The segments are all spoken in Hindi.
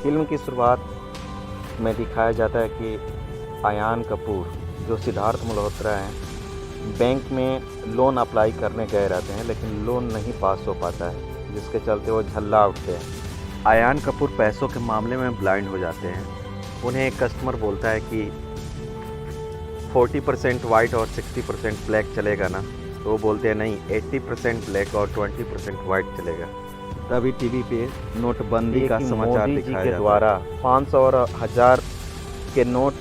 फिल्म की शुरुआत में दिखाया जाता है कि अयान कपूर जो सिद्धार्थ मल्होत्रा हैं बैंक में लोन अप्लाई करने गए रहते हैं, लेकिन लोन नहीं पास हो पाता है, जिसके चलते वो झल्ला उठते हैं। अयान कपूर पैसों के मामले में ब्लाइंड हो जाते हैं। उन्हें एक कस्टमर बोलता है कि 40% वाइट और 60% ब्लैक चलेगा ना, तो वो बोलते हैं नहीं, 80% ब्लैक और 20% वाइट चलेगा। तभी टीवी पे नोटबंदी का समाचार दिखाया जाता है। के द्वारा 500 और 1000 के नोट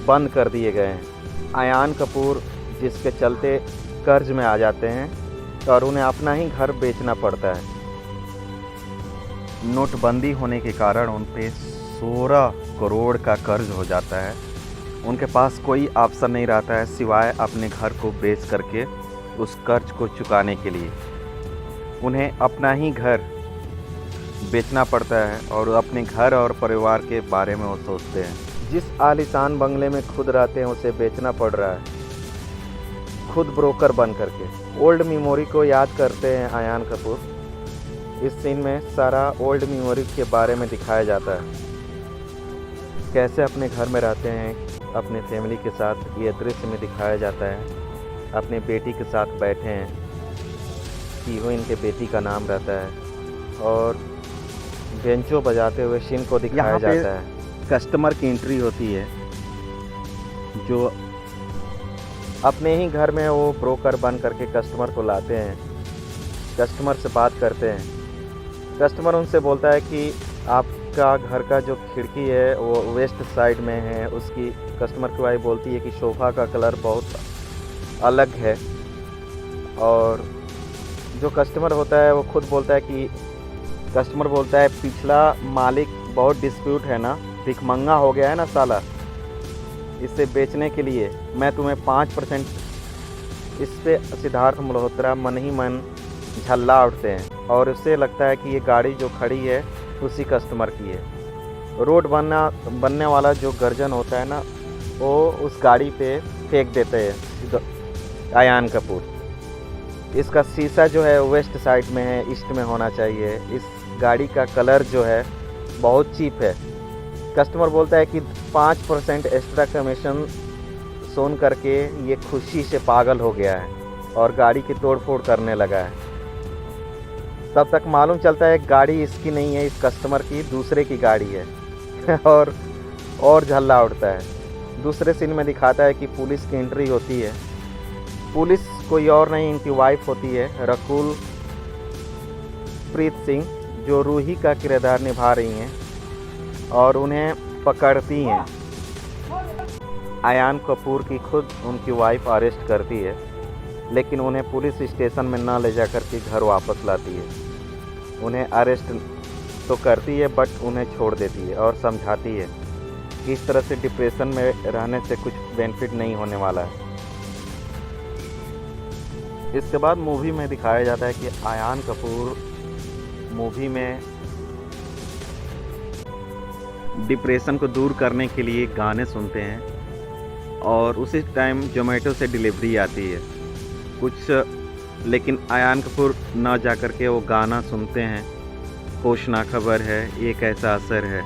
बंद कर दिए गए हैं। अयान कपूर जिसके चलते कर्ज में आ जाते हैं और उन्हें अपना ही घर बेचना पड़ता है। नोटबंदी होने के कारण उन पे 16 करोड़ का कर्ज हो जाता है। उनके पास कोई ऑप्शन नहीं रहता है सिवाय अपने घर को बेच करके उस कर्ज को चुकाने के लिए। उन्हें अपना ही घर बेचना पड़ता है और अपने घर और परिवार के बारे में वो सोचते हैं। जिस आलीशान बंगले में खुद रहते हैं उसे बेचना पड़ रहा है, खुद ब्रोकर बन करके। ओल्ड मेमोरी को याद करते हैं अयान कपूर। इस सीन में सारा ओल्ड मेमोरी के बारे में दिखाया जाता है, कैसे अपने घर में रहते हैं अपने फैमिली के साथ। ये दृश्य में दिखाया जाता है अपने बेटी के साथ बैठे हैं, हीरोइन के बेटी का नाम रहता है, और बेंचो बजाते हुए सीन को दिखाया जाता है। कस्टमर की एंट्री होती है जो अपने ही घर में वो ब्रोकर बन करके कस्टमर को लाते हैं, कस्टमर से बात करते हैं। कस्टमर उनसे बोलता है कि आपका घर का जो खिड़की है वो वेस्ट साइड में है। उसकी कस्टमर की वाइफ बोलती है कि सोफ़ा का कलर बहुत अलग है, और जो कस्टमर होता है वो खुद बोलता है कि कस्टमर बोलता है पिछला मालिक बहुत डिस्प्यूट है ना, भिखमंगा हो गया है ना साला, इसे बेचने के लिए मैं तुम्हें 5%। इस पे सिद्धार्थ मल्होत्रा मन ही मन झल्ला उठते हैं और उससे लगता है कि ये गाड़ी जो खड़ी है उसी कस्टमर की है। रोड बनने वाला जो गर्जन होता है ना, वो उस गाड़ी पे फेंक देते हैं अयान कपूर। इसका शीशा जो है वेस्ट साइड में है, ईस्ट में होना चाहिए। इस गाड़ी का कलर जो है बहुत चीप है। कस्टमर बोलता है कि 5% एक्स्ट्रा कमीशन सुन करके ये खुशी से पागल हो गया है और गाड़ी की तोड़फोड़ करने लगा है। तब तक मालूम चलता है गाड़ी इसकी नहीं है, इस कस्टमर की, दूसरे की गाड़ी है और झल्ला उठता है। दूसरे सीन में दिखाता है कि पुलिस की एंट्री होती है। पुलिस कोई और नहीं, इनकी वाइफ होती है रकुल प्रीत सिंह, जो रूही का किरदार निभा रही हैं और उन्हें पकड़ती हैं। अयान कपूर की खुद उनकी वाइफ अरेस्ट करती है, लेकिन उन्हें पुलिस स्टेशन में न ले जाकर के घर वापस लाती है। उन्हें अरेस्ट तो करती है बट उन्हें छोड़ देती है और समझाती है कि इस तरह से डिप्रेशन में रहने से कुछ बेनिफिट नहीं होने वाला है। इसके बाद मूवी में दिखाया जाता है कि अयान कपूर मूवी में डिप्रेशन को दूर करने के लिए गाने सुनते हैं और उसी टाइम जोमेटो से डिलीवरी आती है कुछ, लेकिन अयान कपूर ना जा कर के वो गाना सुनते हैं, होश ना खबर है, ये कैसा असर है।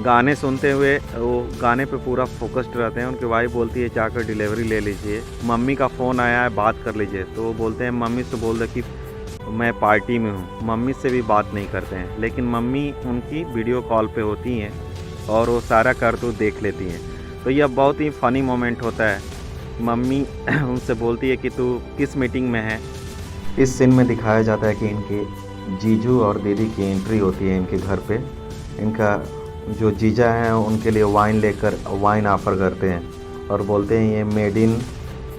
गाने सुनते हुए वो गाने पे पूरा फोकस्ड रहते हैं। उनकी वाइफ बोलती है जाकर डिलीवरी ले लीजिए, मम्मी का फ़ोन आया है बात कर लीजिए। तो वो बोलते हैं मम्मी से बोल दे कि मैं पार्टी में हूँ। मम्मी से भी बात नहीं करते हैं, लेकिन मम्मी उनकी वीडियो कॉल पे होती हैं और वो सारा करतूत देख लेती हैं। तो यह बहुत ही फ़नी मोमेंट होता है। मम्मी उनसे बोलती है कि तू किस मीटिंग में है। इस सीन में दिखाया जाता है कि इनके जीजू और दीदी की एंट्री होती है इनके घर पे। इनका जो जीजा हैं उनके लिए वाइन ऑफ़र करते हैं और बोलते हैं ये मेड इन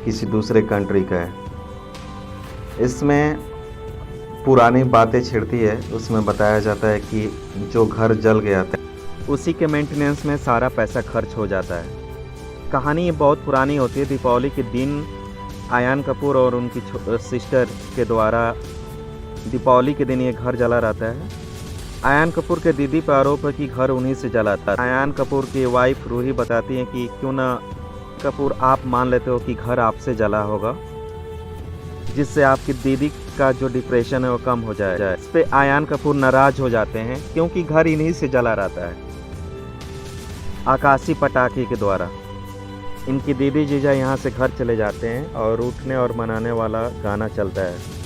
किसी दूसरे कंट्री का है। इसमें पुरानी बातें छिड़ती है। उसमें बताया जाता है कि जो घर जल गया था उसी के मेंटेनेंस में सारा पैसा खर्च हो जाता है। कहानी बहुत पुरानी होती है। दीपावली के दिन अयान कपूर और उनकी सिस्टर के द्वारा दीपावली के दिन ये घर जला रहता है। अयान कपूर के दीदी पर आरोप है कि घर उन्हीं से जला था। अयान कपूर की वाइफ रूही बताती हैं कि क्यों ना कपूर आप मान लेते हो कि घर आपसे जला होगा, जिससे आपकी दीदी का जो डिप्रेशन है वो कम हो जाए। इस पे आयान कपूर नाराज हो जाते हैं क्योंकि घर इन्हीं से जला रहता है, आकाशी पटाखे के द्वारा। इनकी दीदी जीजा यहाँ से घर चले जाते हैं और उठने और मनाने वाला गाना चलता है।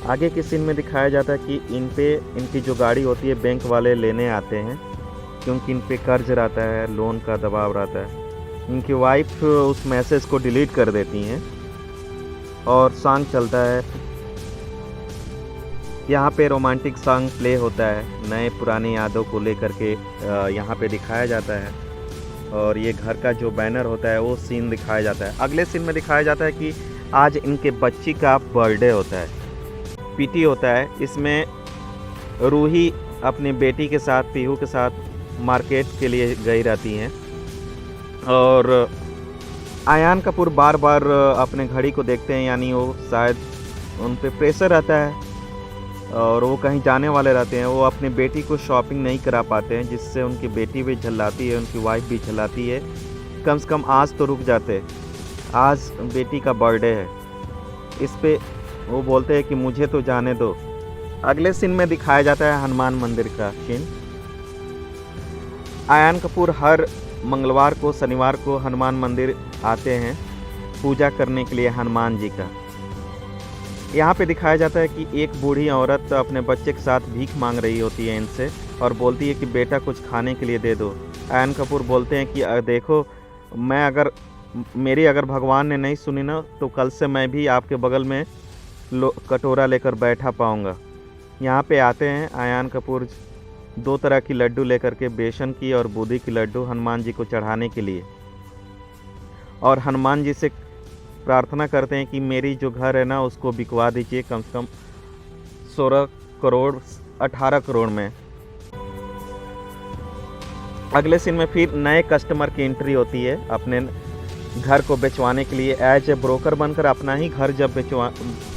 आगे के सीन में दिखाया जाता है कि इनकी जो गाड़ी होती है बैंक वाले लेने आते हैं क्योंकि इन पे कर्ज रहता है, लोन का दबाव रहता है। इनकी वाइफ उस मैसेज को डिलीट कर देती हैं और सॉन्ग चलता है। यहाँ पे रोमांटिक सॉन्ग प्ले होता है, नए पुरानी यादों को लेकर के यहाँ पे दिखाया जाता है। और ये घर का जो बैनर होता है वो सीन दिखाया जाता है। अगले सीन में दिखाया जाता है कि आज इनके बच्ची का बर्थडे होता है, पीटी होता है। इसमें रूही अपनी बेटी के साथ, पीहू के साथ मार्केट के लिए गई रहती हैं और आयान कपूर बार बार अपने घड़ी को देखते हैं, यानी वो शायद उन पे प्रेशर रहता है और वो कहीं जाने वाले रहते हैं। वो अपनी बेटी को शॉपिंग नहीं करा पाते हैं, जिससे उनकी बेटी भी झल्लाती है, उनकी वाइफ भी झल्लाती है। कम से कम आज तो रुक जाते, आज बेटी का बर्थडे है। इस पे वो बोलते हैं कि मुझे तो जाने दो। अगले सीन में दिखाया जाता है हनुमान मंदिर का सीन। आयान कपूर हर मंगलवार को, शनिवार को हनुमान मंदिर आते हैं पूजा करने के लिए हनुमान जी का। यहाँ पे दिखाया जाता है कि एक बूढ़ी औरत अपने बच्चे के साथ भीख मांग रही होती है इनसे और बोलती है कि बेटा कुछ खाने के लिए दे दो। आयान कपूर बोलते हैं कि देखो, मेरी अगर भगवान ने नहीं सुनी ना तो कल से मैं भी आपके बगल में कटोरा लेकर बैठा पाऊँगा। यहाँ पे आते हैं आयान कपूर 2 तरह की लड्डू लेकर के, बेसन की और बूंदी की लड्डू हनुमान जी को चढ़ाने के लिए, और हनुमान जी से प्रार्थना करते हैं कि मेरी जो घर है ना उसको बिकवा दीजिए कम से कम 16 करोड़ 18 करोड़ में। अगले सीन में फिर नए कस्टमर की एंट्री होती है अपने घर को बेचवाने के लिए, एज ए ब्रोकर बनकर अपना ही घर जब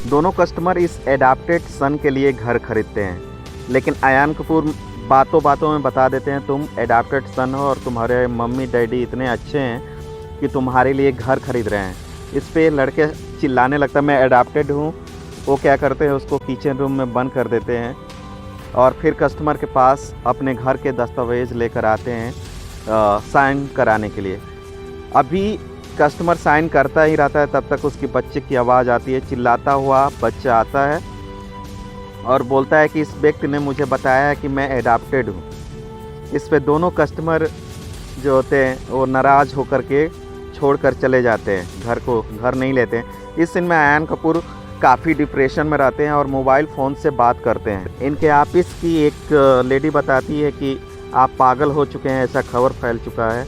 दोनों कस्टमर इस एडाप्टेड सन के लिए घर खरीदते हैं। लेकिन आयान कपूर बातों बातों में बता देते हैं तुम एडाप्टेड सन हो और तुम्हारे मम्मी डैडी इतने अच्छे हैं कि तुम्हारे लिए घर खरीद रहे हैं। इस पे लड़के चिल्लाने लगता है मैं एडाप्टेड हूँ। वो क्या करते हैं, उसको किचन रूम में बंद कर देते हैं और फिर कस्टमर के पास अपने घर के दस्तावेज़ लेकर आते हैं साइन कराने के लिए। अभी कस्टमर साइन करता ही रहता है, तब तक उसकी बच्चे की आवाज़ आती है। चिल्लाता हुआ बच्चा आता है और बोलता है कि इस व्यक्ति ने मुझे बताया है कि मैं एडाप्टेड हूँ। इस पे दोनों कस्टमर जो होते हैं वो नाराज़ होकर के छोड़कर चले जाते हैं, घर नहीं लेते हैं। इस सीन में आयान कपूर काफ़ी डिप्रेशन में रहते हैं और मोबाइल फ़ोन से बात करते हैं। इनके ऑफिस की एक लेडी बताती है कि आप पागल हो चुके हैं, ऐसा खबर फैल चुका है।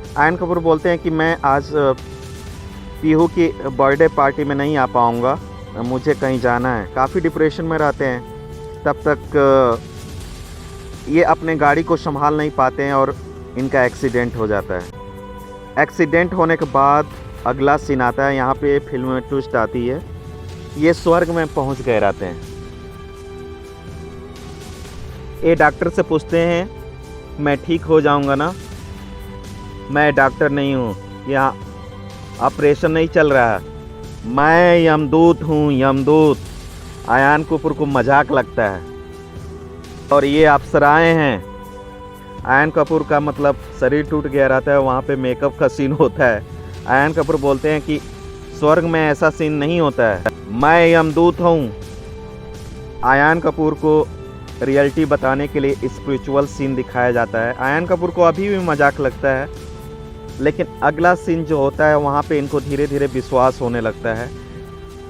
आयान कपूर बोलते हैं कि मैं आज पीहू की बर्थडे पार्टी में नहीं आ पाऊँगा, मुझे कहीं जाना है। काफ़ी डिप्रेशन में रहते हैं। तब तक ये अपने गाड़ी को संभाल नहीं पाते हैं और इनका एक्सीडेंट हो जाता है। एक्सीडेंट होने के बाद अगला सीन आता है। यहाँ पे फिल्म में ट्विस्ट आती है, ये स्वर्ग में पहुँच गए रहते हैं। ये डॉक्टर से पूछते हैं मैं ठीक हो जाऊँगा ना? मैं डॉक्टर नहीं हूँ, यहाँ ऑपरेशन नहीं चल रहा है, मैं यमदूत हूँ, यमदूत। आयान कपूर को मजाक लगता है और ये अप्सराएं हैं। आयान कपूर का मतलब शरीर टूट गया रहता है, वहाँ पे मेकअप का सीन होता है। आयान कपूर बोलते हैं कि स्वर्ग में ऐसा सीन नहीं होता है, मैं यमदूत हूँ। आयान कपूर को रियलिटी बताने के लिए स्पिरिचुअल सीन दिखाया जाता है। आयान कपूर को अभी भी मजाक लगता है, लेकिन अगला सीन जो होता है वहाँ पे इनको धीरे धीरे विश्वास होने लगता है।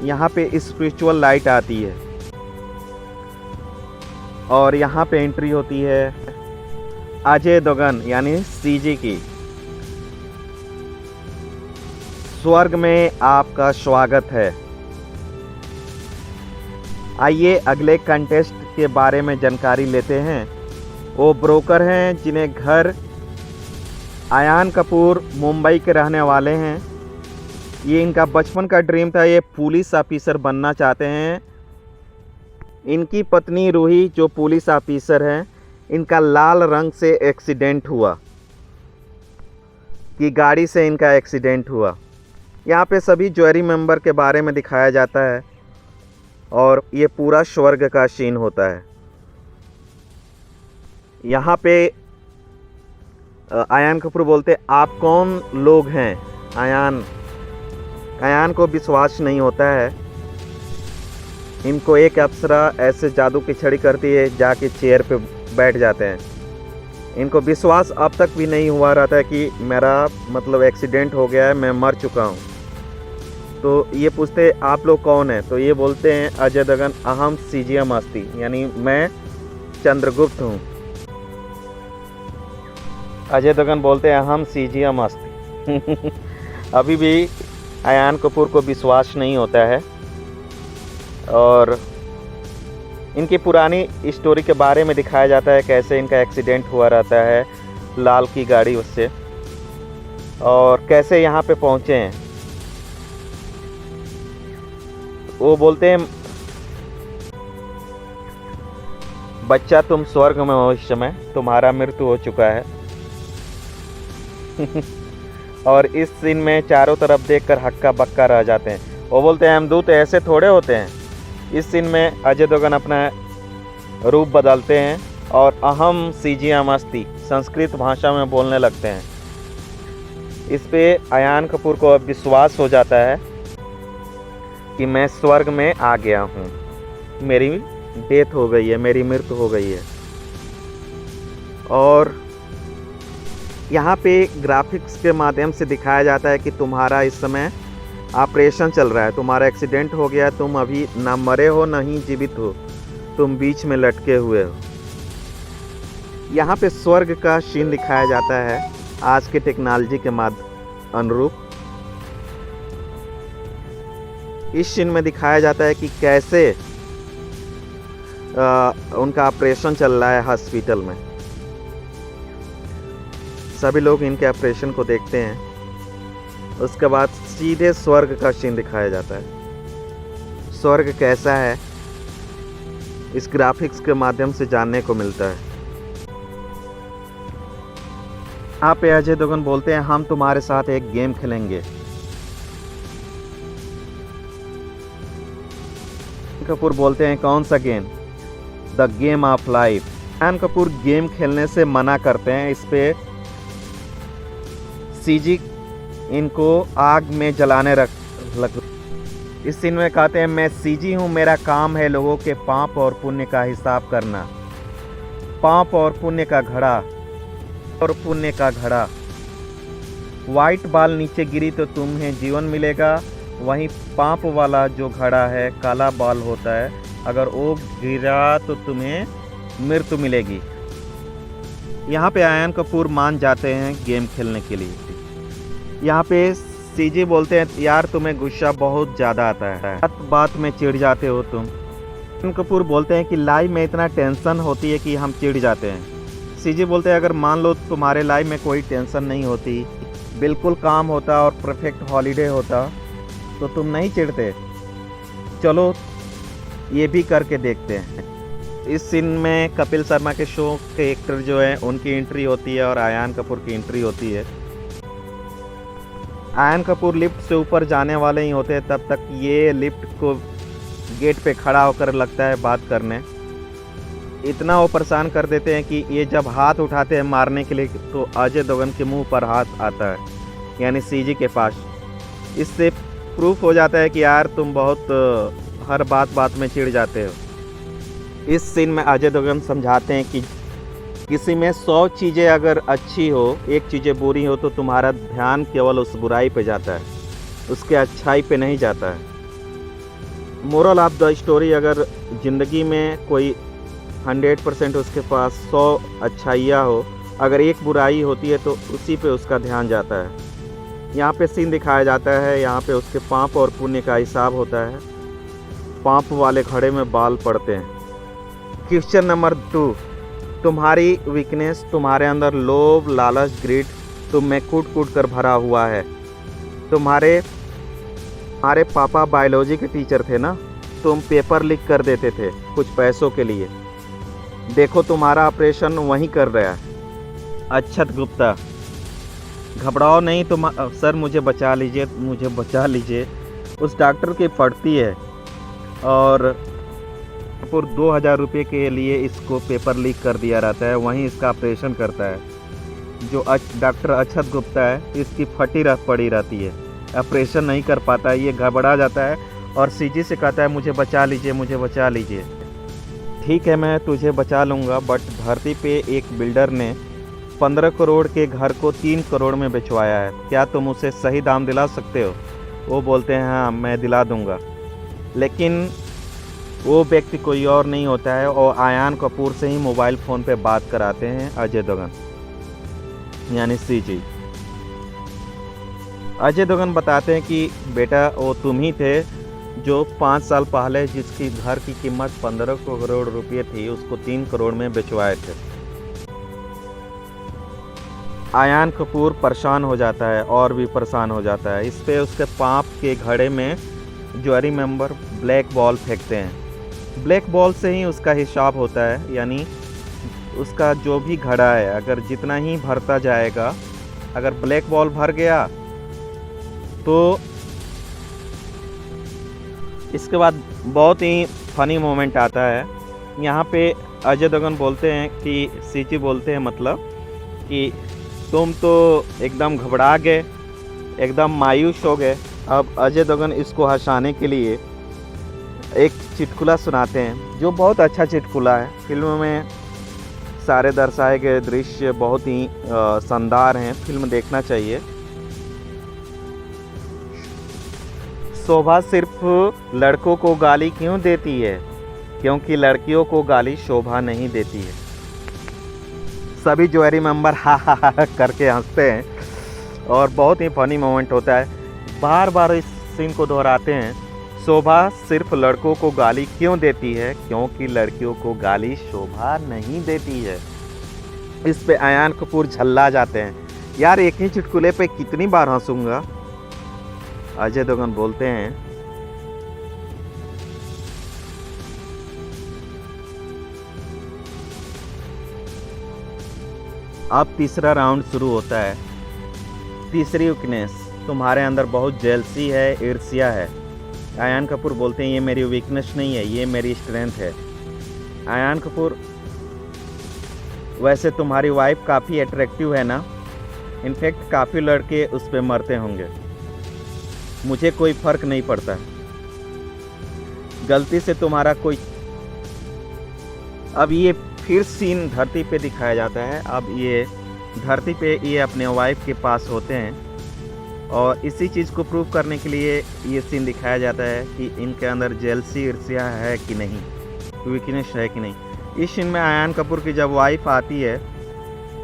यहाँ पे स्पिरिचुअल लाइट आती है और यहाँ पे एंट्री होती है अजय देवगन यानी सीजी की। स्वर्ग में आपका स्वागत है। आइए अगले कंटेस्ट के बारे में जानकारी लेते हैं। वो ब्रोकर हैं जिन्हें घर आयान कपूर मुंबई के रहने वाले हैं। ये इनका बचपन का ड्रीम था, ये पुलिस ऑफिसर बनना चाहते हैं। इनकी पत्नी रूही जो पुलिस ऑफिसर हैं, इनका लाल रंग से एक्सीडेंट हुआ, कि गाड़ी से इनका एक्सीडेंट हुआ। यहाँ पे सभी ज्वेलरी मेंबर के बारे में दिखाया जाता है। और ये पूरा स्वर्ग का सीन होता है। यहाँ पे आयान कपूर बोलते हैं, आप कौन लोग हैं? आयान को विश्वास नहीं होता है। इनको एक अप्सरा ऐसे जादू की छड़ी करती है, जाके चेयर पे बैठ जाते हैं। इनको विश्वास अब तक भी नहीं हुआ रहता है कि मेरा मतलब एक्सीडेंट हो गया है, मैं मर चुका हूँ। तो ये पूछते आप लोग कौन हैं? तो ये बोलते हैं अजय देवगन अहम सीजीएम अस्ति, यानी मैं चंद्रगुप्त हूँ। अजय देवगन बोलते हैं अहम सीजीएम अस्ति। अभी भी आयान कपूर को विश्वास नहीं होता है। और इनकी पुरानी स्टोरी के बारे में दिखाया जाता है, कैसे इनका एक्सीडेंट हुआ रहता है लाल की गाड़ी उससे, और कैसे यहाँ पे पहुँचे हैं। वो बोलते हैं बच्चा तुम स्वर्ग में हो इस समय, तुम्हारा मृत्यु हो चुका है। और इस सीन में चारों तरफ देखकर हक्का बक्का रह जाते हैं। वो बोलते हैं हम दूत ऐसे थोड़े होते हैं। इस सीन में अजय देवगन अपना रूप बदलते हैं और अहम सीजीएम अस्ति संस्कृत भाषा में बोलने लगते हैं। इस पे आयान कपूर को अब विश्वास हो जाता है कि मैं स्वर्ग में आ गया हूँ, मेरी डेथ हो गई है, मेरी मृत्यु हो गई है। और यहाँ पे ग्राफिक्स के माध्यम से दिखाया जाता है कि तुम्हारा इस समय ऑपरेशन चल रहा है, तुम्हारा एक्सीडेंट हो गया, तुम अभी ना मरे हो ना ही जीवित हो, तुम बीच में लटके हुए हो। यहाँ पे स्वर्ग का सीन दिखाया जाता है आज के टेक्नोलॉजी के अनुरूप। इस सीन में दिखाया जाता है कि कैसे उनका ऑपरेशन चल रहा है हॉस्पिटल में। सभी लोग इनके ऑपरेशन को देखते हैं। उसके बाद सीधे स्वर्ग का सीन दिखाया जाता है। स्वर्ग कैसा है इस ग्राफिक्स के माध्यम से जानने को मिलता है। यहाँ पे अजय देवगन बोलते हैं हम तुम्हारे साथ एक गेम खेलेंगे। कपूर बोलते हैं कौन सा game? The game of life. Ayaan Kapoor game खेलने से मना करते हैं। इस पे सीजी इनको आग में जलाने लग। इस सीन में कहते हैं मैं सीजी हूँ, मेरा काम है लोगों के पाप और पुण्य का हिसाब करना। पाप और पुण्य का घड़ा, और पुण्य का घड़ा। वाइट बाल नीचे गिरी तो तुम्हें जीवन मिलेगा, वहीं पाप वाला जो घड़ा है काला बाल होता है, अगर वो गिरा तो तुम्हें मृत्यु मिलेगी। यहाँ पे आयान कपूर मान जाते हैं गेम खेलने के लिए। यहाँ पे सीजी बोलते हैं यार तुम्हें गुस्सा बहुत ज़्यादा आता है, बात बात में चिढ़ जाते हो तुम। आयान कपूर बोलते हैं कि लाइफ में इतना टेंशन होती है कि हम चिढ़ जाते हैं। सीजी बोलते हैं अगर मान लो तुम्हारे लाइफ में कोई टेंशन नहीं होती, बिल्कुल काम होता और परफेक्ट हॉलीडे होता तो तुम नहीं चिढ़ते। चलो ये भी करके देखते हैं। इस सीन में कपिल शर्मा के शो के एक्टर जो है उनकी एंट्री होती है और आयान कपूर की एंट्री होती है। आयान कपूर लिफ्ट से ऊपर जाने वाले ही होते हैं, तब तक ये लिफ्ट को गेट पे खड़ा होकर लगता है बात करने। इतना वो परेशान कर देते हैं कि ये जब हाथ उठाते हैं मारने के लिए तो अजय देवगन के मुंह पर हाथ आता है, यानी सीजी के पास। इससे प्रूफ हो जाता है कि यार तुम बहुत हर बात में चिढ़ जाते हो। इस सीन में अजय देवगन समझाते हैं कि किसी में 100 चीज़ें अगर अच्छी हो, एक चीज़ें बुरी हो, तो तुम्हारा ध्यान केवल उस बुराई पे जाता है, उसके अच्छाई पे नहीं जाता है। मोरल ऑफ द स्टोरी, अगर ज़िंदगी में कोई 100% उसके पास 100 अच्छाइयाँ हो, अगर एक बुराई होती है तो उसी पे उसका ध्यान जाता है। यहाँ पे सीन दिखाया जाता है, यहाँ पे उसके पाप और पुण्य का हिसाब होता है। पाप वाले घड़े में बाल पड़ते हैं। क्वेश्चन नंबर 2, तुम्हारी वीकनेस, तुम्हारे अंदर लोभ, लालच, ग्रीड तुम में कूट कूट कर भरा हुआ है। तुम्हारे पापा बायोलॉजी के टीचर थे ना, तुम पेपर लीक कर देते थे कुछ पैसों के लिए। देखो तुम्हारा ऑपरेशन वहीं कर रहा है। अक्षत गुप्ता, घबराओ नहीं तुम, सर मुझे बचा लीजिए, मुझे बचा लीजिए। उस डॉक्टर की पड़ती है, और पूर 2000 रुपये के लिए इसको पेपर लीक कर दिया रहता है। वहीं इसका ऑपरेशन करता है जो डॉक्टर अक्षत गुप्ता है, इसकी फटी पड़ी रहती है, ऑपरेशन नहीं कर पाता है। ये घबरा जाता है और सीजी से कहता है मुझे बचा लीजिए, मुझे बचा लीजिए। ठीक है, मैं तुझे बचा लूँगा, बट धरती पे एक बिल्डर ने 15 करोड़ के घर को 3 करोड़ में बेचवाया है। क्या तुम उसे सही दाम दिला सकते हो? वो बोलते हैं हाँ मैं दिला दूँगा। लेकिन वो व्यक्ति कोई और नहीं होता है और आयान कपूर से ही मोबाइल फ़ोन पे बात कराते हैं अजय देवगन, यानी सीजी। अजय देवगन बताते हैं कि बेटा वो तुम ही थे जो 5 साल पहले जिसकी घर की कीमत 15 करोड़ रुपये थी उसको 3 करोड़ में बेचवाए थे। आयान कपूर परेशान हो जाता है और भी परेशान हो जाता है। इस पे उसके पाप के घड़े में ज्वेलरी मेंबर ब्लैक बॉल फेंकते हैं। ब्लैक बॉल से ही उसका हिसाब होता है, यानी उसका जो भी घड़ा है अगर जितना ही भरता जाएगा, अगर ब्लैक बॉल भर गया तो इसके बाद बहुत ही फनी मोमेंट आता है। यहाँ पे अजय देवगन बोलते हैं कि सीजी बोलते हैं मतलब कि तुम तो एकदम घबरा गए, एकदम मायूस हो गए। अब अजय देवगन इसको हंसाने के लिए एक चुटकुला सुनाते हैं जो बहुत अच्छा चुटकुला है। फिल्म में सारे दर्शाए गए दृश्य बहुत ही शानदार हैं, फिल्म देखना चाहिए। शोभा सिर्फ लड़कों को गाली क्यों देती है? क्योंकि लड़कियों को गाली शोभा नहीं देती है। सभी ज्वेलरी मेंबर हा करके हंसते हैं और बहुत ही फनी मोमेंट होता है। बार बार इस सीन को दोहराते हैं, शोभा सिर्फ लड़कों को गाली क्यों देती है? क्योंकि लड़कियों को गाली शोभा नहीं देती है। इस पे आयान कपूर झल्ला जाते हैं, यार एक ही चुटकुले पे कितनी बार हंसूंगा। अजय देवगन बोलते हैं अब तीसरा राउंड शुरू होता है। तीसरी वीकनेस, तुम्हारे अंदर बहुत जेलसी है, ईर्ष्या है। आयान कपूर बोलते हैं ये मेरी वीकनेस नहीं है, ये मेरी स्ट्रेंथ है। आयान कपूर, वैसे तुम्हारी वाइफ काफ़ी अट्रैक्टिव है ना, इनफैक्ट काफ़ी लड़के उस पर मरते होंगे, मुझे कोई फ़र्क नहीं पड़ता। गलती से तुम्हारा कोई, अब ये फिर सीन धरती पे दिखाया जाता है। अब ये धरती पे ये अपने वाइफ के पास होते हैं और इसी चीज़ को प्रूव करने के लिए ये सीन दिखाया जाता है कि इनके अंदर जेलसी ईर्ष्या है कि नहीं, वीकनेस है कि नहीं। इस सीन में आयान कपूर की जब वाइफ आती है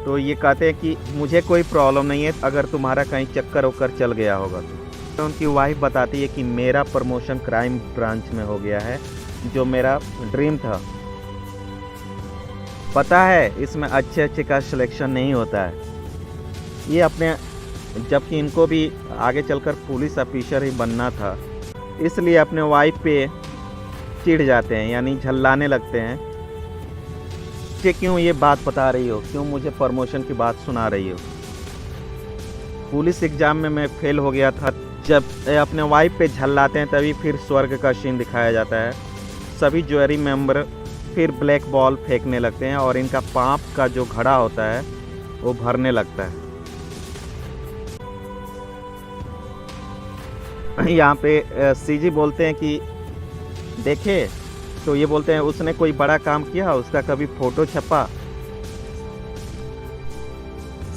तो ये कहते हैं कि मुझे कोई प्रॉब्लम नहीं है अगर तुम्हारा कहीं चक्कर वक्कर चल गया होगा तो। उनकी वाइफ बताती है कि मेरा प्रमोशन क्राइम ब्रांच में हो गया है, जो मेरा ड्रीम था। पता है इसमें अच्छे अच्छे का सिलेक्शन नहीं होता है। ये अपने, जबकि इनको भी आगे चलकर पुलिस ऑफिसर ही बनना था, इसलिए अपने वाइफ पे चिढ़ जाते हैं, यानी झल्लाने लगते हैं कि क्यों ये बात बता रही हो, क्यों मुझे प्रमोशन की बात सुना रही हो। पुलिस एग्ज़ाम में मैं फेल हो गया था। जब अपने वाइफ पे झल्लाते हैं तभी फिर स्वर्ग का सीन दिखाया जाता है। सभी ज्वेलरी मेंबर फिर ब्लैक बॉल फेंकने लगते हैं और इनका पाप का जो घड़ा होता है वो भरने लगता है। यहाँ पे सीजी बोलते हैं कि देखे, तो ये बोलते हैं उसने कोई बड़ा काम किया, उसका कभी फोटो छपा?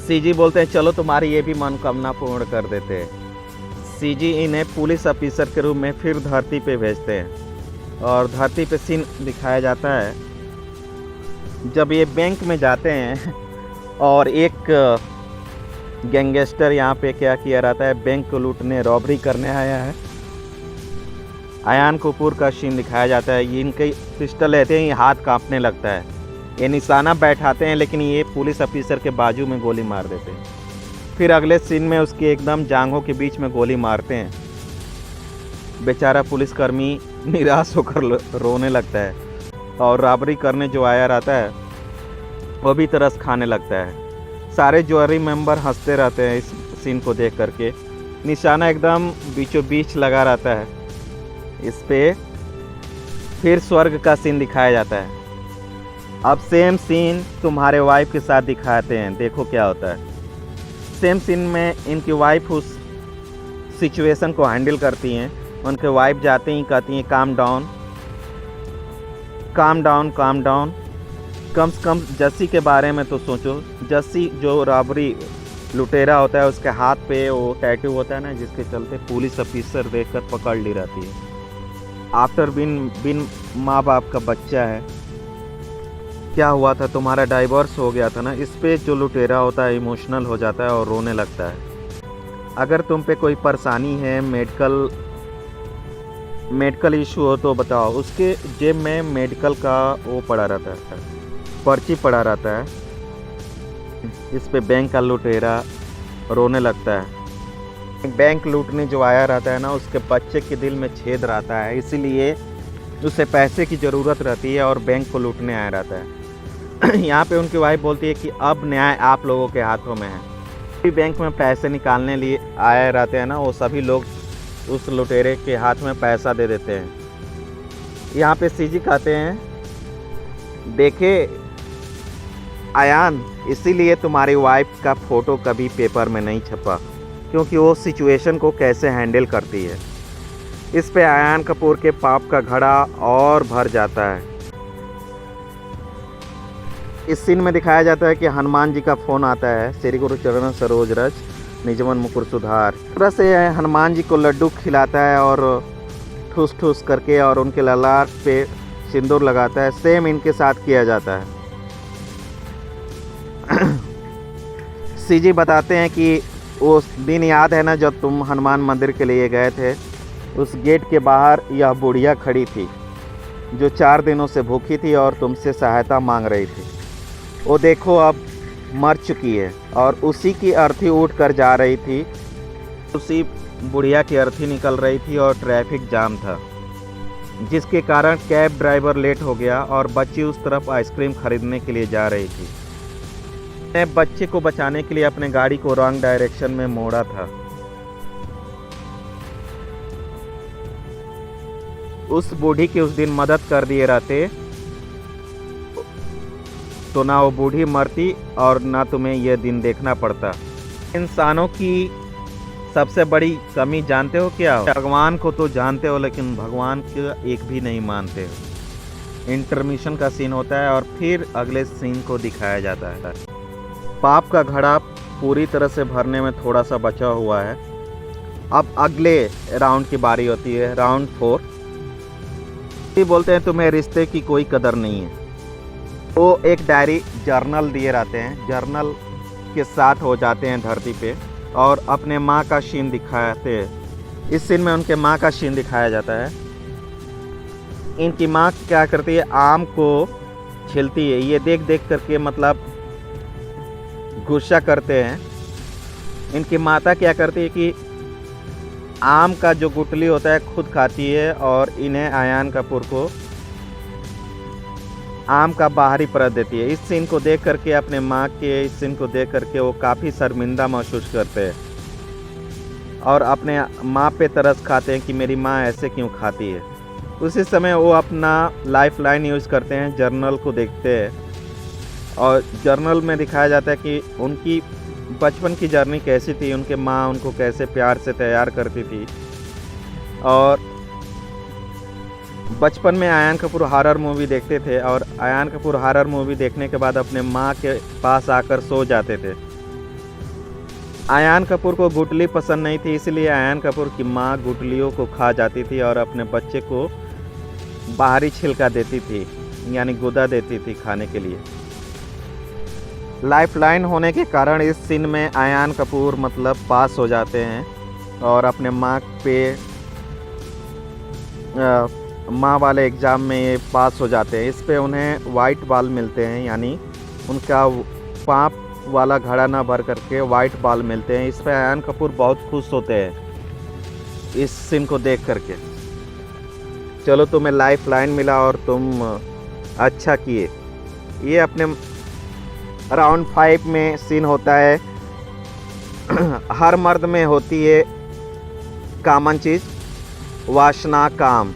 सीजी बोलते हैं चलो तुम्हारी ये भी मनोकामना पूर्ण कर देते हैं। सीजी इन्हें पुलिस ऑफिसर के रूप में फिर धरती पे भेजते हैं और धरती पे सीन दिखाया जाता है जब ये बैंक में जाते हैं और एक गैंगस्टर यहाँ पे क्या किया रहता है, बैंक को लूटने, रॉबरी करने आया है। आयान कपूर का सीन दिखाया जाता है, ये इनके पिस्टल लेते हैं, हाथ कांपने लगता है, ये निशाना बैठाते हैं लेकिन ये पुलिस ऑफिसर के बाजू में गोली मार देते हैं। फिर अगले सीन में उसके एकदम जांघों के बीच में गोली मारते हैं। बेचारा पुलिसकर्मी निराश होकर रोने लगता है और रॉबरी करने जो आया रहता है वो भी तरस खाने लगता है। सारे ज्वेलरी मेंबर हंसते रहते हैं इस सीन को देख करके। निशाना एकदम बीचों बीच लगा रहता है। इस पे फिर स्वर्ग का सीन दिखाया जाता है। अब सेम सीन तुम्हारे वाइफ के साथ दिखाते हैं, देखो क्या होता है। सेम सीन में इनकी वाइफ उस सिचुएशन को हैंडल करती हैं। उनके वाइफ जाते ही कहती हैं calm down calm down calm down. कम से कम जस्सी के बारे में तो सोचो। जस्सी जो रॉबरी लुटेरा होता है, उसके हाथ पे वो टैटू होता है ना, जिसके चलते पुलिस ऑफिसर देखकर पकड़ ली रहती है। आफ्टर बिन माँ बाप का बच्चा है। क्या हुआ था, तुम्हारा डाइवोर्स हो गया था ना। इस पे जो लुटेरा होता है इमोशनल हो जाता है और रोने लगता है। अगर तुम पे कोई परेशानी है, मेडिकल इशू हो तो बताओ। उसके जेब में मेडिकल का वो पड़ा रहता है, पर्ची पड़ा रहता है। इस पे बैंक का लुटेरा रोने लगता है। बैंक लूटने जो आया रहता है ना, उसके बच्चे के दिल में छेद रहता है, इसीलिए उसे पैसे की ज़रूरत रहती है और बैंक को लूटने आया रहता है। यहाँ पे उनकी वाइफ बोलती है कि अब न्याय आप लोगों के हाथों में है। सभी बैंक में पैसे निकालने लिए आए रहते हैं ना, वो सभी लोग उस लुटेरे के हाथ में पैसा दे देते हैं। यहाँ पे सीजी कहते हैं, देखे आयान, इसीलिए तुम्हारी वाइफ का फ़ोटो कभी पेपर में नहीं छपा, क्योंकि वो सिचुएशन को कैसे हैंडल करती है। इस पे आयान कपूर के पाप का घड़ा और भर जाता है। इस सीन में दिखाया जाता है कि हनुमान जी का फ़ोन आता है। श्री गुरु चरण सरोज रज निजमन मुकुर सुधार। तरह से हनुमान जी को लड्डू खिलाता है और ठूस ठूस करके और उनके ललाट पे सिंदूर लगाता है। सेम इनके साथ किया जाता है। सीजी बताते हैं कि वो दिन याद है ना, जब तुम हनुमान मंदिर के लिए गए थे। उस गेट के बाहर यह बुढ़िया खड़ी थी जो 4 दिनों से भूखी थी और तुमसे सहायता मांग रही थी। वो देखो अब मर चुकी है और उसी की अर्थी उठ कर जा रही थी। उसी बुढ़िया की अर्थी निकल रही थी और ट्रैफिक जाम था, जिसके कारण कैब ड्राइवर लेट हो गया और बच्ची उस तरफ आइसक्रीम खरीदने के लिए जा रही थी। मैं बच्चे को बचाने के लिए अपने गाड़ी को रॉन्ग डायरेक्शन में मोड़ा था। उस बूढ़ी की उस दिन मदद कर दिए रहते तो ना वो बूढ़ी मरती और ना तुम्हें यह दिन देखना पड़ता। इंसानों की सबसे बड़ी कमी जानते हो क्या हो? भगवान को तो जानते हो, लेकिन भगवान का एक भी नहीं मानते हो। इंटरमिशन का सीन होता है और फिर अगले सीन को दिखाया जाता है। पाप का घड़ा पूरी तरह से भरने में थोड़ा सा बचा हुआ है। अब अगले राउंड की बारी होती है, राउंड 4। बोलते हैं तुम्हें रिश्ते की कोई कदर नहीं है। वो एक डायरी जर्नल दिए रहते हैं, जर्नल के साथ हो जाते हैं धरती पे और अपने माँ का सीन दिखाते हैं। इस सीन में उनके माँ का सीन दिखाया जाता है। इनकी माँ क्या करती है, आम को छीलती है। ये देख देख करके मतलब गुस्सा करते हैं। इनकी माता क्या करती है कि आम का जो गुठली होता है खुद खाती है और इन्हें आयान कपूर को आम का बाहरी परत देती है। इस सीन को देख करके अपने माँ के इस सीन को देख करके वो काफ़ी शर्मिंदा महसूस करते हैं और अपने माँ पे तरस खाते हैं कि मेरी माँ ऐसे क्यों खाती है। उसी समय वो अपना लाइफ लाइन यूज़ करते हैं, जर्नल को देखते हैं और जर्नल में दिखाया जाता है कि उनकी बचपन की जर्नी कैसी थी, उनके माँ उनको कैसे प्यार से तैयार करती थी। और बचपन में आयान कपूर हॉरर मूवी देखते थे और आयान कपूर हॉरर मूवी देखने के बाद अपने माँ के पास आकर सो जाते थे। आयान कपूर को गुठली पसंद नहीं थी, इसलिए आयान कपूर की माँ गुठलियों को खा जाती थी और अपने बच्चे को बाहरी छिलका देती थी, यानी गुदा देती थी खाने के लिए। लाइफलाइन होने के कारण इस सीन में आयान कपूर मतलब पास हो जाते हैं और अपने माँ पे माँ वाले एग्ज़ाम में ये पास हो जाते हैं। इस पे उन्हें वाइट बाल मिलते हैं, यानी उनका पाप वाला घड़ा ना भर करके वाइट बाल मिलते हैं। इस पे आयान कपूर बहुत खुश होते हैं इस सीन को देख करके। चलो तुम्हें लाइफ लाइन मिला और तुम अच्छा किए। ये अपने राउंड 5 में सीन होता है। हर मर्द में होती है कॉमन चीज़, वासना काम।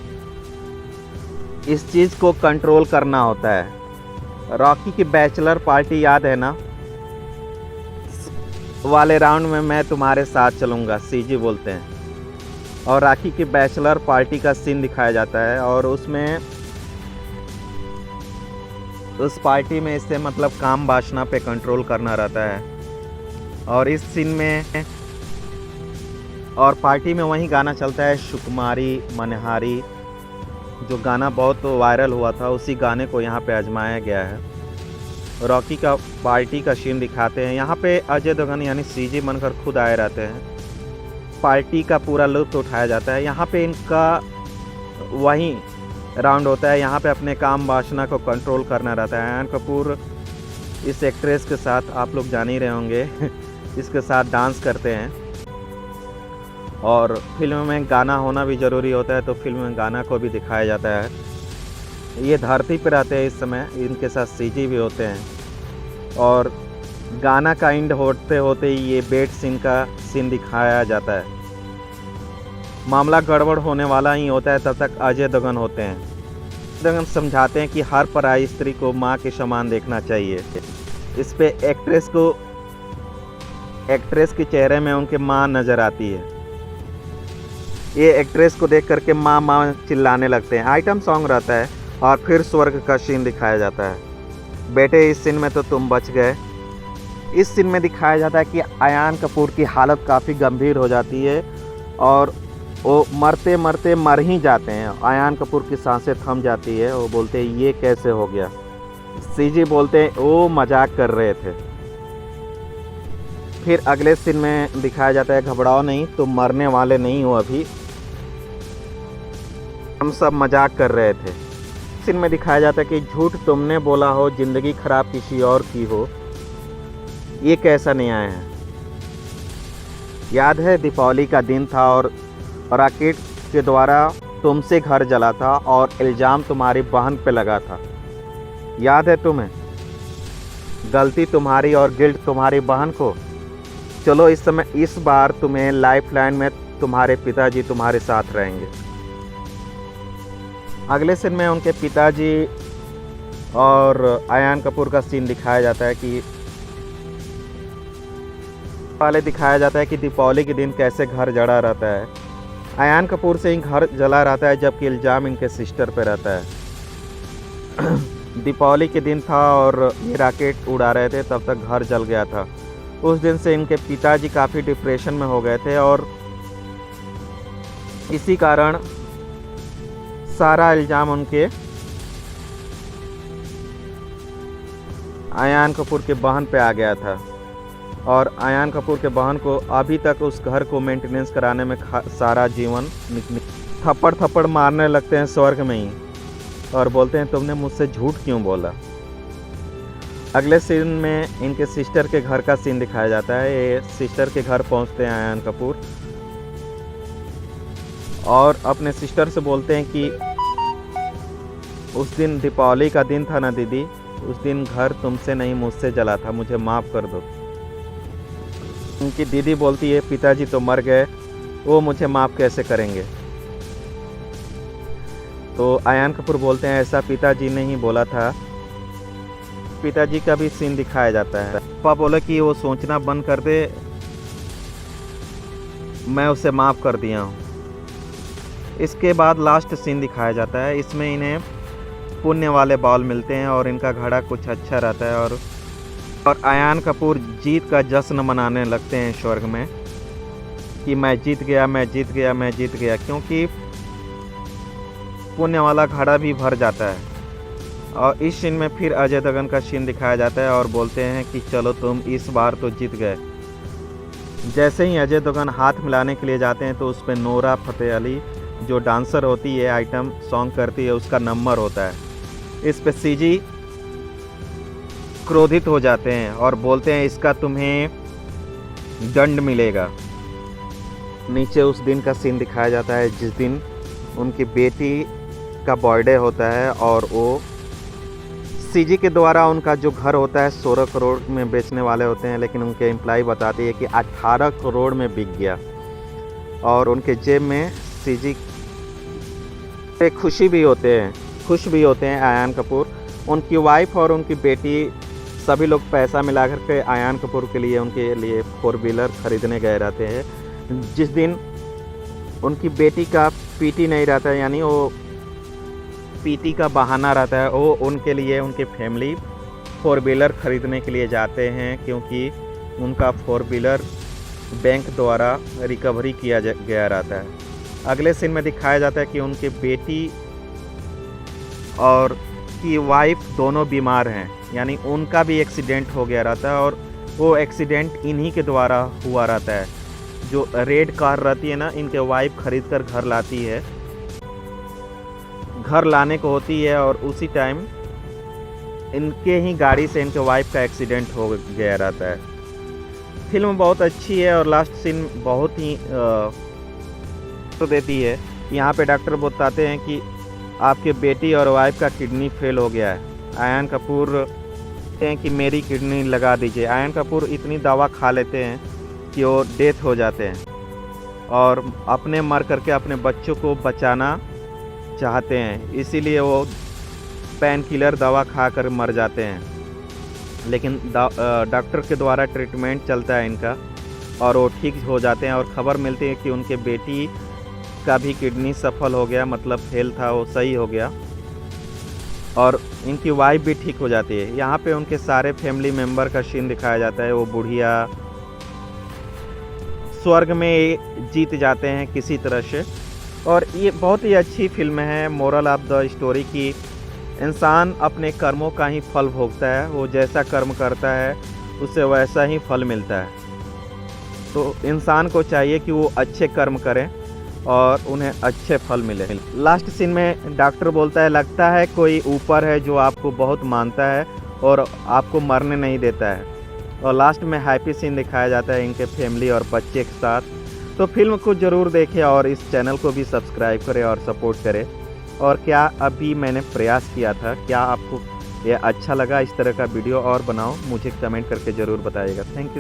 इस चीज़ को कंट्रोल करना होता है। रॉकी की बैचलर पार्टी याद है ना, वाले राउंड में मैं तुम्हारे साथ चलूँगा, सीजी बोलते हैं। और रॉकी की बैचलर पार्टी का सीन दिखाया जाता है और उसमें उस पार्टी में इससे मतलब काम वासना पे कंट्रोल करना रहता है। और इस सीन में और पार्टी में वही गाना चलता है, सुकुमारी मनहारी, जो गाना बहुत वायरल हुआ था, उसी गाने को यहाँ पे आजमाया गया है। रॉकी का पार्टी का सीन दिखाते हैं। यहाँ पे अजय देवगन यानी सीजी बनकर खुद आए रहते हैं। पार्टी का पूरा लुत्फ उठाया जाता है। यहाँ पे इनका वही राउंड होता है। यहाँ पे अपने काम वासना को कंट्रोल करना रहता है। आयन कपूर इस एक्ट्रेस के साथ, आप लोग जान ही रहे होंगे, इसके साथ डांस करते हैं। और फिल्म में गाना होना भी ज़रूरी होता है, तो फिल्म में गाना को भी दिखाया जाता है। ये धरती पर रहते हैं इस समय, इनके साथ सीजी भी होते हैं। और गाना का एंड होते होते ही ये बेड सीन का सीन दिखाया जाता है। मामला गड़बड़ होने वाला ही होता है, तब तक अजय देवगन होते हैं। देवगन समझाते हैं कि हर पराई स्त्री को माँ के समान देखना चाहिए। इस पे एक्ट्रेस के चेहरे में उनके माँ नज़र आती है। ये एक्ट्रेस को देख करके माँ माँ चिल्लाने लगते हैं। आइटम सॉन्ग रहता है और फिर स्वर्ग का सीन दिखाया जाता है। बेटे इस सीन में तो तुम बच गए। इस सीन में दिखाया जाता है कि अयान कपूर की हालत काफ़ी गंभीर हो जाती है और वो मरते मरते मर ही जाते हैं। अयान कपूर की सांसें थम जाती है। वो बोलते हैं ये कैसे हो गया। सीजी बोलते हैं वो मजाक कर रहे थे। फिर अगले सीन में दिखाया जाता है, घबराओ नहीं, तुम मरने वाले नहीं हो, अभी हम सब मजाक कर रहे थे। सीन में दिखाया जाता है कि झूठ तुमने बोला हो, जिंदगी खराब किसी और की हो, ये कैसा न्याय है। याद है दीपावली का दिन था और रॉकेट के द्वारा तुमसे घर जला था और इल्ज़ाम तुम्हारी बहन पे लगा था। याद है तुम्हें? गलती तुम्हारी और गिल्ट तुम्हारी बहन को। चलो इस बार तुम्हें लाइफलाइन में तुम्हारे पिताजी तुम्हारे साथ रहेंगे। अगले सीन में उनके पिताजी और अयान कपूर का सीन दिखाया जाता है कि दीपावली के दिन कैसे घर जला रहता है। अयान कपूर से ही घर जला रहता है, जबकि इल्ज़ाम इनके सिस्टर पे रहता है। दीपावली के दिन था और ये रॉकेट उड़ा रहे थे, तब तक घर जल गया था। उस दिन से इनके पिताजी काफ़ी डिप्रेशन में हो गए थे और इसी कारण सारा इल्ज़ाम उनके अयान कपूर के बहन पे आ गया था। और अयान कपूर के बहन को अभी तक उस घर को मेंटेनेंस कराने में सारा जीवन थप्पड़ मारने लगते हैं स्वर्ग में ही और बोलते हैं तुमने मुझसे झूठ क्यों बोला। अगले सीन में इनके सिस्टर के घर का सीन दिखाया जाता है। ये सिस्टर के घर पहुंचते हैं अयान कपूर और अपने सिस्टर से बोलते हैं कि उस दिन दीपावली का दिन था ना दीदी, उस दिन घर तुमसे नहीं मुझसे जला था, मुझे माफ़ कर दो। उनकी दीदी बोलती है पिताजी तो मर गए, वो मुझे माफ़ कैसे करेंगे। तो अयान कपूर बोलते हैं ऐसा पिताजी ने ही बोला था। पिताजी का भी सीन दिखाया जाता है। पापा बोले कि वो सोचना बंद कर दे, मैं उसे माफ़ कर दिया हूँ। इसके बाद लास्ट सीन दिखाया जाता है। इसमें इन्हें पुण्य वाले बॉल मिलते हैं और इनका घड़ा कुछ अच्छा रहता है और अयान कपूर जीत का जश्न मनाने लगते हैं स्वर्ग में कि मैं जीत गया, मैं जीत गया, मैं जीत गया, क्योंकि पुण्य वाला घड़ा भी भर जाता है। और इस सीन में फिर अजय देवगन का सीन दिखाया जाता है और बोलते हैं कि चलो तुम इस बार तो जीत गए। जैसे ही अजय देवगन हाथ मिलाने के लिए जाते हैं तो उस पर नोरा फतेह अली जो डांसर होती है, आइटम सॉन्ग करती है, उसका नंबर होता है। इस पे सीजी क्रोधित हो जाते हैं और बोलते हैं इसका तुम्हें दंड मिलेगा। नीचे उस दिन का सीन दिखाया जाता है जिस दिन उनकी बेटी का बर्थडे होता है और वो सीजी के द्वारा उनका जो घर होता है 16 करोड़ में बेचने वाले होते हैं, लेकिन उनके एम्प्लॉय बताती है कि 18 करोड़ में बिक गया। और उनके जेब में सीजी पे खुशी भी होते हैं, खुश भी होते हैं आयान कपूर। उनकी वाइफ और उनकी बेटी सभी लोग पैसा मिला कर के आयान कपूर के लिए उनके लिए 4 व्हीलर ख़रीदने गए रहते हैं। जिस दिन उनकी बेटी का पीटी नहीं रहता है, यानी वो पीटी का बहाना रहता है, वो उनके लिए उनकी फैमिली 4 व्हीलर ख़रीदने के लिए जाते हैं, क्योंकि उनका 4 व्हीलर बैंक द्वारा रिकवरी किया गया रहता है। अगले सीन में दिखाया जाता है कि उनकी बेटी और की वाइफ दोनों बीमार हैं, यानी उनका भी एक्सीडेंट हो गया रहता है और वो एक्सीडेंट इन्हीं के द्वारा हुआ रहता है। जो रेड कार रहती है ना, इनके वाइफ खरीद कर घर लाती है, घर लाने को होती है और उसी टाइम इनके ही गाड़ी से इनके वाइफ का एक्सीडेंट हो गया रहता है। फिल्म बहुत अच्छी है और लास्ट सीन बहुत ही तो देती है। यहाँ पे डॉक्टर बताते हैं कि आपके बेटी और वाइफ का किडनी फेल हो गया है। आयान कपूर कहते हैं कि मेरी किडनी लगा दीजिए। आयान कपूर इतनी दवा खा लेते हैं कि वो डेथ हो जाते हैं और अपने मर करके अपने बच्चों को बचाना चाहते हैं, इसीलिए वो पेन किलर दवा खाकर मर जाते हैं। लेकिन डॉक्टर के द्वारा ट्रीटमेंट चलता है इनका और वो ठीक हो जाते हैं और ख़बर मिलती है कि उनके बेटी का भी किडनी सफल हो गया, मतलब फेल था वो सही हो गया और इनकी वाइफ भी ठीक हो जाती है। यहाँ पे उनके सारे फैमिली मेम्बर का सीन दिखाया जाता है। वो बुढ़िया स्वर्ग में जीत जाते हैं किसी तरह से और ये बहुत ही अच्छी फिल्म है। मोरल ऑफ द स्टोरी की इंसान अपने कर्मों का ही फल भोगता है, वो जैसा कर्म करता है उसे वैसा ही फल मिलता है। तो इंसान को चाहिए कि वो अच्छे कर्म करें और उन्हें अच्छे फल मिले। लास्ट सीन में डॉक्टर बोलता है लगता है कोई ऊपर है जो आपको बहुत मानता है और आपको मरने नहीं देता है, और लास्ट में हैप्पी सीन दिखाया जाता है इनके फैमिली और बच्चे के साथ। तो फिल्म को ज़रूर देखें और इस चैनल को भी सब्सक्राइब करें और सपोर्ट करें। और क्या अभी मैंने प्रयास किया था, क्या आपको ये अच्छा लगा इस तरह का वीडियो और बनाओ, मुझे कमेंट करके ज़रूर बताइएगा। Thank you.